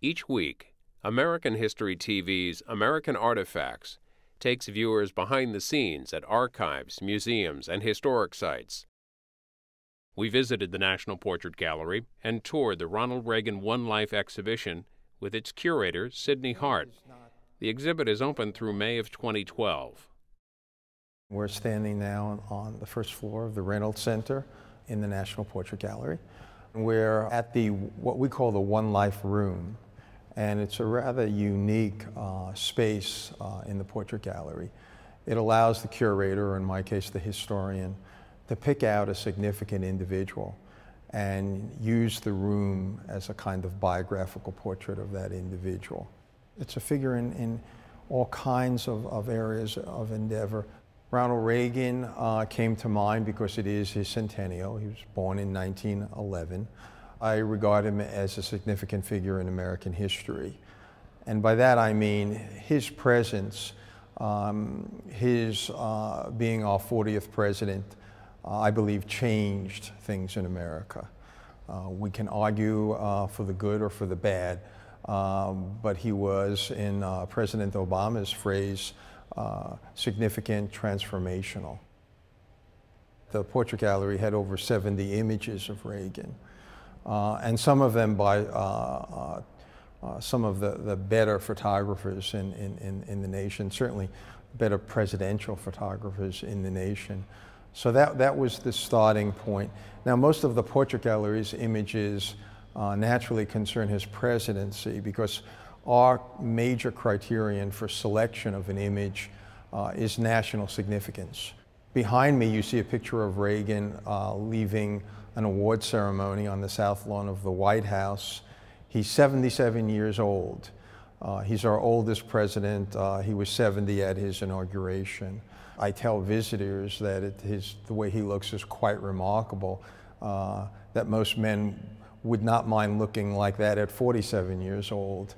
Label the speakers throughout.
Speaker 1: Each week, American History TV's American Artifacts takes viewers behind the scenes at archives, museums, and historic sites. We visited the National Portrait Gallery and toured the Ronald Reagan One Life exhibition with its curator, Sidney Hart. The exhibit is open through May of 2012.
Speaker 2: We're standing now on the first floor of the Reynolds Center in the National Portrait Gallery. We're at what we call the One Life room, and it's a rather unique space in the Portrait Gallery. It allows the curator, or in my case the historian, to pick out a significant individual and use the room as a kind of biographical portrait of that individual. It's a figure in all kinds of areas of endeavor. Ronald Reagan came to mind because it is his centennial. He was born in 1911. I regard him as a significant figure in American history. And by that I mean his presence, his being our 40th president, I believe changed things in America. We can argue for the good or for the bad, but he was, in President Obama's phrase, significant, transformational. The Portrait Gallery had over 70 images of Reagan, and some of them by some of the better photographers in the nation, certainly better presidential photographers in the nation. So that was the starting point. Now, most of the Portrait Gallery's images naturally concern his presidency, because our major criterion for selection of an image is national significance. Behind me, you see a picture of Reagan leaving an award ceremony on the South Lawn of the White House. He's 77 years old. He's our oldest president. He was 70 at his inauguration. I tell visitors that the way he looks is quite remarkable, that most men would not mind looking like that at 47 years old.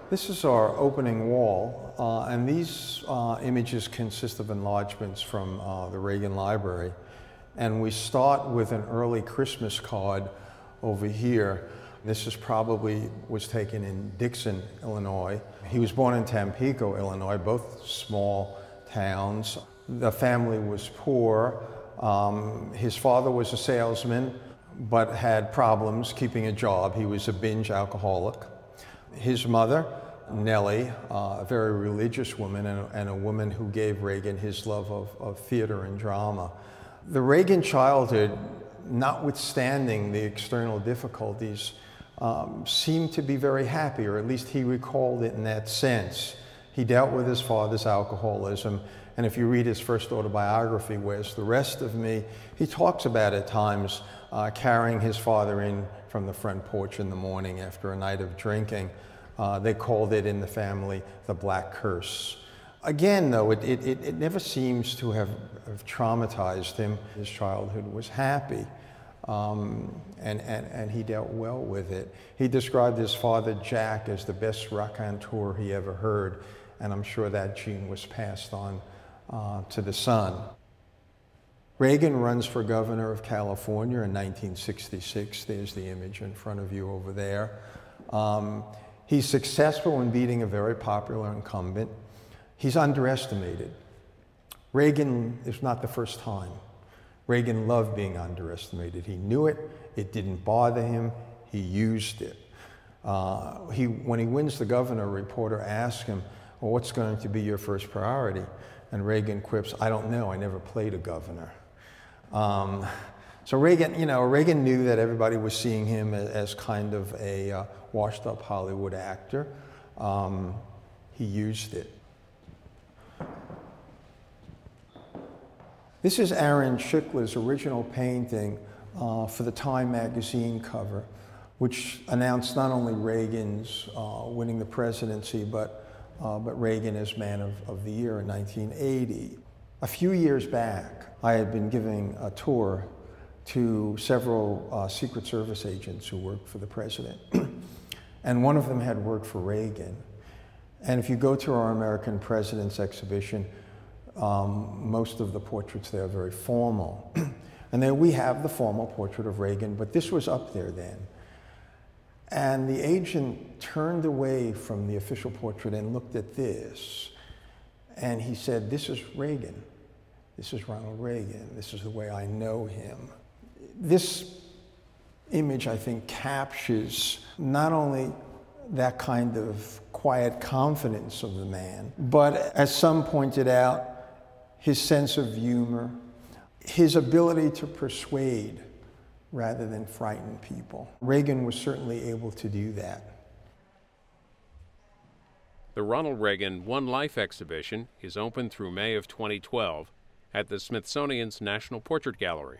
Speaker 2: This is our opening wall, and these images consist of enlargements from the Reagan Library. And we start with an early Christmas card over here. This was taken in Dixon, Illinois. He was born in Tampico, Illinois, both small towns. The family was poor. His father was a salesman, but had problems keeping a job. He was a binge alcoholic. His mother, Nellie, a very religious woman and a woman who gave Reagan his love of theater and drama. The Reagan childhood, notwithstanding the external difficulties, seemed to be very happy, or at least he recalled it in that sense. He dealt with his father's alcoholism, and if you read his first autobiography, Where's the Rest of Me, he talks about at times carrying his father in from the front porch in the morning after a night of drinking. They called it in the family the Black Curse. Again, though, it never seems to have traumatized him. His childhood was happy. And he dealt well with it. He described his father, Jack, as the best raconteur he ever heard, and I'm sure that gene was passed on to the son. Reagan runs for governor of California in 1966. There's the image in front of you over there. He's successful in beating a very popular incumbent. He's underestimated. Reagan is not the first time. Reagan loved being underestimated. He knew it. It didn't bother him. He used it. When he wins the governor, a reporter asks him, well, what's going to be your first priority? And Reagan quips, I don't know. I never played a governor. So Reagan knew that everybody was seeing him as kind of a washed-up Hollywood actor. He used it. This is Aaron Schickler's original painting for the Time magazine cover, which announced not only Reagan's winning the presidency, but Reagan as Man of the Year in 1980. A few years back, I had been giving a tour to several Secret Service agents who worked for the president. And one of them had worked for Reagan. And if you go to our American Presidents exhibition, most of the portraits there are very formal. And then we have the formal portrait of Reagan, but this was up there then. And the agent turned away from the official portrait and looked at this. And he said, "This is Reagan. This is Ronald Reagan. This is the way I know him." This image, I think, captures not only that kind of quiet confidence of the man, but as some pointed out, his sense of humor, his ability to persuade rather than frighten people. Reagan was certainly able to do that.
Speaker 1: The Ronald Reagan One Life exhibition is open through May of 2012 at the Smithsonian's National Portrait Gallery.